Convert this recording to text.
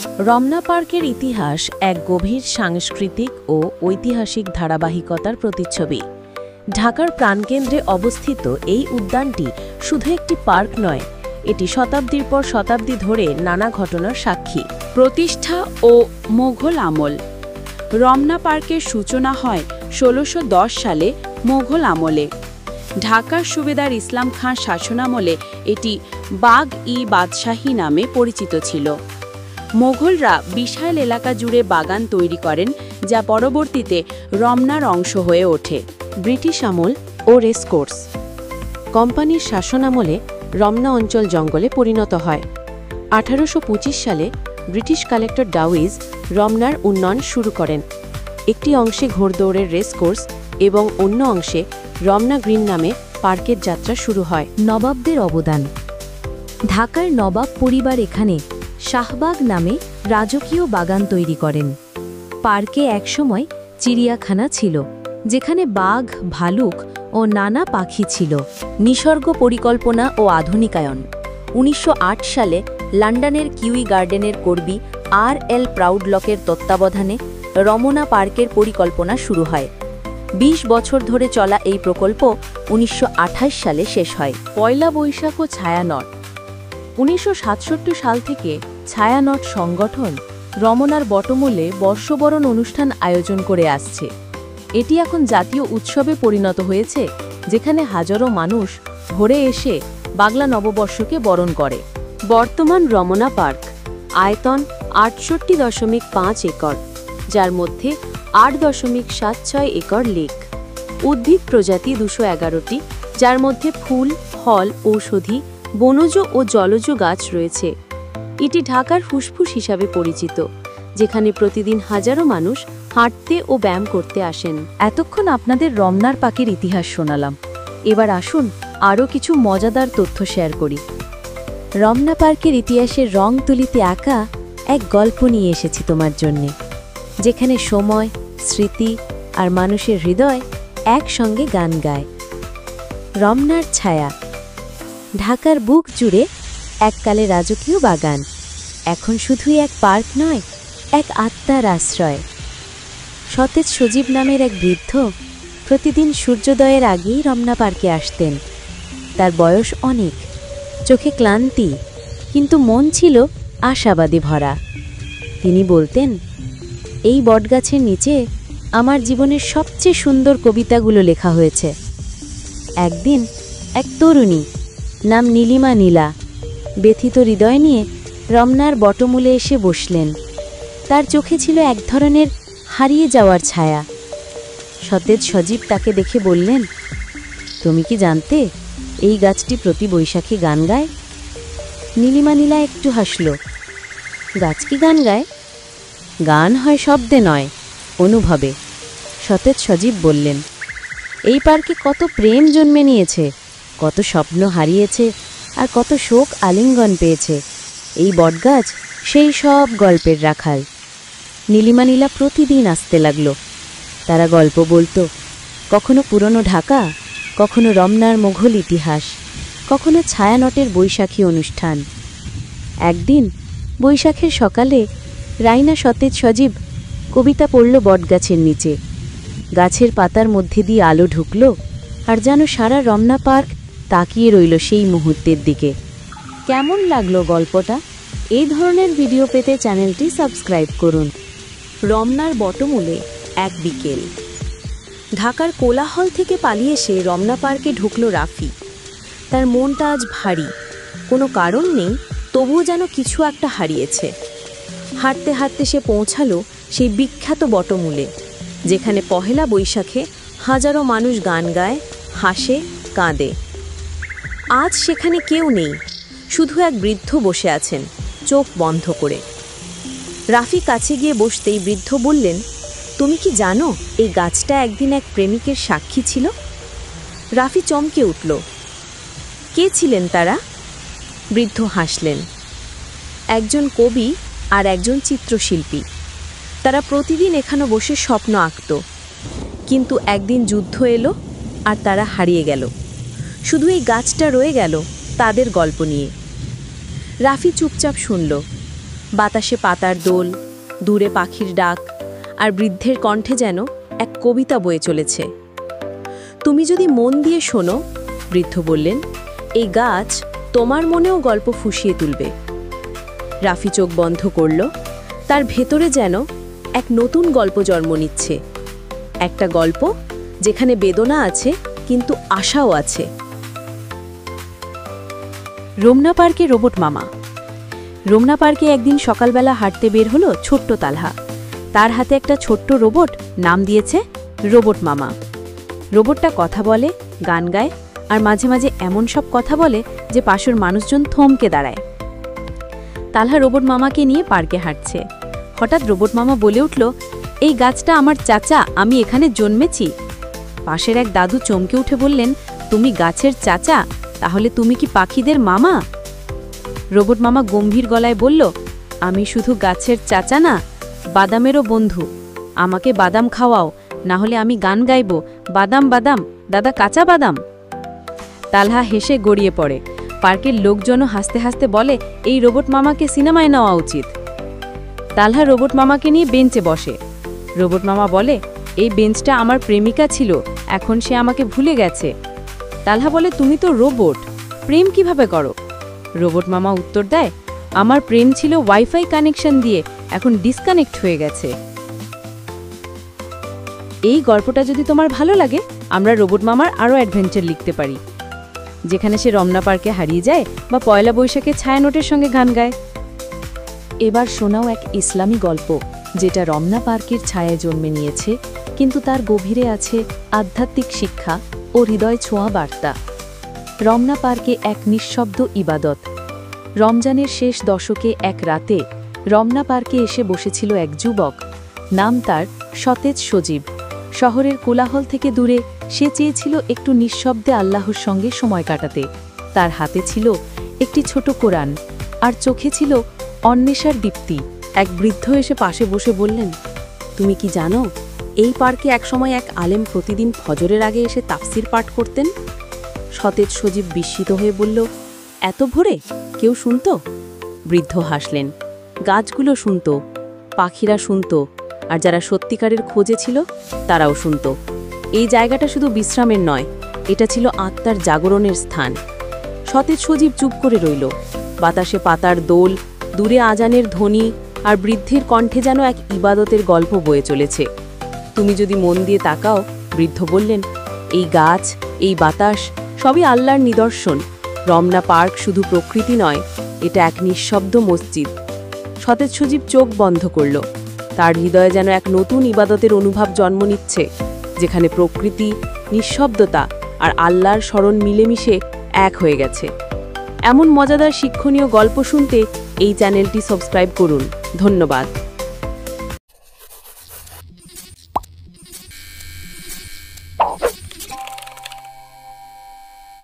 রমনা পার্কের ইতিহাস এক গভীর সাংস্কৃতিক ও ঐতিহাসিক ধারাবাহিকতার প্রতিচ্ছবি। ঢাকার প্রাণকেন্দ্রে অবস্থিত এই উদ্যানটি শুধু একটি পার্ক নয়, এটি শতাব্দীর পর শতাব্দী ধরে নানা ঘটনার সাক্ষী। প্রতিষ্ঠা ও মোঘল আমল। রমনা পার্কের সূচনা হয় ১৬১০ সালে মোঘল আমলে। ঢাকার সুবেদার ইসলাম খান শাসনামলে এটি বাগ-ই-বাদশাহী নামে পরিচিত ছিল। মোঘলরা বিশাল এলাকা জুড়ে বাগান তৈরি করেন, যা পরবর্তীতে রমনার অংশ হয়ে ওঠে। ব্রিটিশ আমল ও রেসকোর্স। কোম্পানির শাসনামলে রমনা অঞ্চল জঙ্গলে পরিণত হয়। ১৮২৫ সালে ব্রিটিশ কালেক্টর ডাউইজ রমনার উন্নয়ন শুরু করেন। একটি অংশে ঘোড়দৌড়ের রেসকোর্স এবং অন্য অংশে রমনা গ্রিন নামে পার্কের যাত্রা শুরু হয়। নবাবদের অবদান। ঢাকার নবাব পরিবার এখানে শাহবাগ নামে রাজকীয় বাগান তৈরি করেন। পার্কে একসময় চিড়িয়াখানা ছিল, যেখানে বাঘ, ভালুক ও নানা পাখি ছিল। নিসর্গ পরিকল্পনা ও আধুনিকায়ন। ১৯০৮ সালে লন্ডনের কিউই গার্ডেনের কর্মী আর.এল. প্রাউডলকের তত্ত্বাবধানে রমনা পার্কের পরিকল্পনা শুরু হয়। ২০ বছর ধরে চলা এই প্রকল্প ১৯২৮ সালে শেষ হয়। পয়লা বৈশাখ ও ছায়ানট। ১৯৬৭ সাল থেকে ছায়ানট সংগঠন রমনার বটমূলে বর্ষবরণ অনুষ্ঠান আয়োজন করে আসছে। এটি এখন জাতীয় উৎসবে পরিণত হয়েছে, যেখানে হাজারো মানুষ ভোরে এসে বাংলা নববর্ষকে বরণ করে। বর্তমান রমনা পার্ক আয়তন ৬৮.৫ একর, যার মধ্যে ৮.৭৬ একর লেক। উদ্ভিদ প্রজাতি ২১১টি, যার মধ্যে ফুল, ফল, ঔষধি, বনজ ও জলজ গাছ রয়েছে। এটি ঢাকার ফুসফুস হিসাবে পরিচিত, যেখানে প্রতিদিন হাজারো মানুষ হাঁটতে ও ব্যায়াম করতে আসেন। এতক্ষণ আপনাদের রমনার পার্কের ইতিহাস শোনালাম। এবার আসুন আরও কিছু মজাদার তথ্য শেয়ার করি। রমনা পার্কের ইতিহাসের রং তুলিতে আঁকা এক গল্প নিয়ে এসেছি তোমার জন্যে, যেখানে সময়, স্মৃতি আর মানুষের হৃদয় একসঙ্গে গান গায়। রমনার ছায়া। ঢাকার বুক জুড়ে এককালে রাজকীয় বাগান এখন শুধুই এক পার্ক নয়, এক আত্মার আশ্রয়। সতেজ সজীব নামের এক বৃদ্ধ প্রতিদিন সূর্যোদয়ের আগেই রমনা পার্কে আসতেন। তার বয়স অনেক, চোখে ক্লান্তি, কিন্তু মন ছিল আশাবাদী ভরা। তিনি বলতেন, এই বটগাছের নিচে আমার জীবনের সবচেয়ে সুন্দর কবিতাগুলো লেখা হয়েছে। একদিন এক তরুণী, নাম নীলিমা নীলা, ব্যথিত হৃদয় নিয়ে রমনার বটমূলে এসে বসলেন। তার চোখে ছিল এক ধরনের হারিয়ে যাওয়ার ছায়া। সতেজ সজীব তাকে দেখে বললেন, তুমি কি জানতে এই গাছটি প্রতি বৈশাখী গান গায়? নীলিমা নীলা একটু হাসল। গাছ কি গান গায়? গান হয় শব্দে নয়, অনুভবে। সতেজ সজীব বললেন, এই পার্কে কত প্রেম জন্মে নিয়েছে, কত স্বপ্ন হারিয়েছে, আর কত শোক আলিঙ্গন পেয়েছে। এই বটগাছ সেই সব গল্পের রাখাল। নীলিমা নীলা প্রতিদিন আসতে লাগলো। তারা গল্প বলতো, কখনো পুরনো ঢাকা, কখনো রমনার মোঘল ইতিহাস, কখনো ছায়ানটের বৈশাখী অনুষ্ঠান। একদিন বৈশাখের সকালে রাইনা সতেজ সজীব কবিতা পড়ল বটগাছের নিচে। গাছের পাতার মধ্যে দিয়ে আলো ঢুকল, আর যেন সারা রমনা পার্ক তাকিয়ে রইল সেই মুহূর্তের দিকে। কেমন লাগলো গল্পটা? এই ধরনের ভিডিও পেতে চ্যানেলটি সাবস্ক্রাইব করুন। রমনার বটমূলে এক বিকেল। ঢাকার কোলাহল থেকে পালিয়ে এসে রমনা পার্কে ঢুকল রাফি। তার মনটা আজ ভারী, কোনো কারণ নেই, তবুও যেন কিছু একটা হারিয়েছে। হাঁটতে হাঁটতে সে পৌঁছালো সেই বিখ্যাত বটমূলে, যেখানে পহেলা বৈশাখে হাজারো মানুষ গান গায়, হাসে, কাঁদে। আজ সেখানে কেউ নেই, শুধু এক বৃদ্ধ বসে আছেন, চোখ বন্ধ করে। রাফি কাছে গিয়ে বসতেই বৃদ্ধ বললেন, তুমি কি জানো এই গাছটা একদিন এক প্রেমিকের সাক্ষী ছিল? রাফি চমকে উঠল। কে ছিলেন তারা? বৃদ্ধ হাসলেন। একজন কবি আর একজন চিত্রশিল্পী। তারা প্রতিদিন এখানে বসে স্বপ্ন আঁকত, কিন্তু একদিন যুদ্ধ এলো আর তারা হারিয়ে গেল। শুধু এই গাছটা রয়ে গেল তাদের গল্প নিয়ে। রাফি চুপচাপ শুনল। বাতাসে পাতার দোল, দূরে পাখির ডাক, আর বৃদ্ধের কণ্ঠে যেন এক কবিতা বয়ে চলেছে। তুমি যদি মন দিয়ে শোনো, বৃদ্ধ বললেন, এই গাছ তোমার মনেও গল্প ফুঁসিয়ে তুলবে। রাফি চোখ বন্ধ করল। তার ভেতরে যেন এক নতুন গল্প জন্ম নিচ্ছে, একটা গল্প যেখানে বেদনা আছে কিন্তু আশাও আছে। রমনা পার্কে রোবট মামা। রমনা পার্কে একদিন সকালবেলা হাঁটতে বের হলো ছোট্ট তালহা। তার হাতে একটা ছোট্ট রোবট, নাম দিয়েছে রোবট মামা। রোবটটা কথা বলে, গান গায়, আর মাঝে মাঝে এমন সব কথা বলে যে পাশের মানুষজন থমকে দাঁড়ায়। তালহা রোবট মামাকে নিয়ে পার্কে হাঁটছে। হঠাৎ রোবট মামা বলে উঠল, এই গাছটা আমার চাচা, আমি এখানে জন্মেছি। পাশের এক দাদু চমকে উঠে বললেন, তুমি গাছের চাচা, তাহলে তুমি কি পাখিদের মামা? রোবট মামা গম্ভীর গলায় বলল, আমি শুধু গাছের চাচা না, বাদামেরও বন্ধু। আমাকে বাদাম খাওয়াও, না হলে আমি গান গাইব, বাদাম বাদাম দাদা কাঁচা বাদাম। তালহা হেসে গড়িয়ে পড়ে। পার্কের লোকজনও হাসতে হাসতে বলে, এই রোবট মামাকে সিনেমায় নেওয়া উচিত। তালহা রোবট মামাকে নিয়ে বেঞ্চে বসে। রোবট মামা বলে, এই বেঞ্চটা আমার প্রেমিকা ছিল, এখন সে আমাকে ভুলে গেছে। তালহা বলে, তুমি তো রোবট, প্রেম কিভাবে করো? রোবট মামা উত্তর দেয়, আমার প্রেম ছিল ওয়াইফাই কানেকশন দিয়ে, এখন ডিসকানেক্ট হয়ে গেছে। এই গল্পটা যদি তোমার ভালো লাগে, আমরা রোবট মামার আরও অ্যাডভেঞ্চার লিখতে পারি, যেখানে সে রমনা পার্কে হারিয়ে যায় বা পয়লা বৈশাখে ছায়ানোটের সঙ্গে গান গায়। এবার শোনাও এক ইসলামী গল্প, যেটা রমনা পার্কের ছায়ায় জন্মে নিয়েছে, কিন্তু তার গভীরে আছে আধ্যাত্মিক শিক্ষা ও হৃদয় ছোঁয়া বার্তা। রমনা পার্কে এক নিঃশব্দ ইবাদত। রমজানের শেষ দশকে এক রাতে রমনা পার্কে এসে বসেছিল এক যুবক, নাম তার সতেজ সজীব। শহরের কোলাহল থেকে দূরে সে চেয়েছিল একটু নিঃশব্দে আল্লাহর সঙ্গে সময় কাটাতে। তার হাতে ছিল একটি ছোট কোরআন, আর চোখে ছিল অন্বেষার দীপ্তি। এক বৃদ্ধ এসে পাশে বসে বললেন, তুমি কি জানো, এই পার্কে একসময় এক আলেম প্রতিদিন ফজরের আগে এসে তাফসির পাঠ করতেন? সতেজ সজীব বিস্মিত হয়ে বলল, এত ভোরে কেউ শুনত? বৃদ্ধ হাসলেন, গাছগুলো শুনত, পাখিরা শুনত, আর যারা সত্যিকারের খোঁজে ছিল তারাও শুনত। এই জায়গাটা শুধু বিশ্রামের নয়, এটা ছিল আত্মার জাগরণের স্থান। সতেজ সজীব চুপ করে রইল। বাতাসে পাতার দোল, দূরে আজানের ধ্বনি, আর বৃদ্ধের কণ্ঠে যেন এক ইবাদতের গল্প বয়ে চলেছে। তুমি যদি মন দিয়ে তাকাও, বৃদ্ধ বললেন, এই গাছ, এই বাতাস সবই আল্লাহর নিদর্শন। রমনা পার্ক শুধু প্রকৃতি নয়, এটা এক নিঃশব্দ মসজিদ। সতেজ সজীব চোখ বন্ধ করল। তার হৃদয়ে যেন এক নতুন ইবাদতের অনুভব জন্ম নিচ্ছে, যেখানে প্রকৃতি, নিঃশব্দতা আর আল্লাহর স্মরণ মিলেমিশে এক হয়ে গেছে। এমন মজাদার শিক্ষণীয় গল্প শুনতে এই চ্যানেলটি সাবস্ক্রাইব করুন। ধন্যবাদ।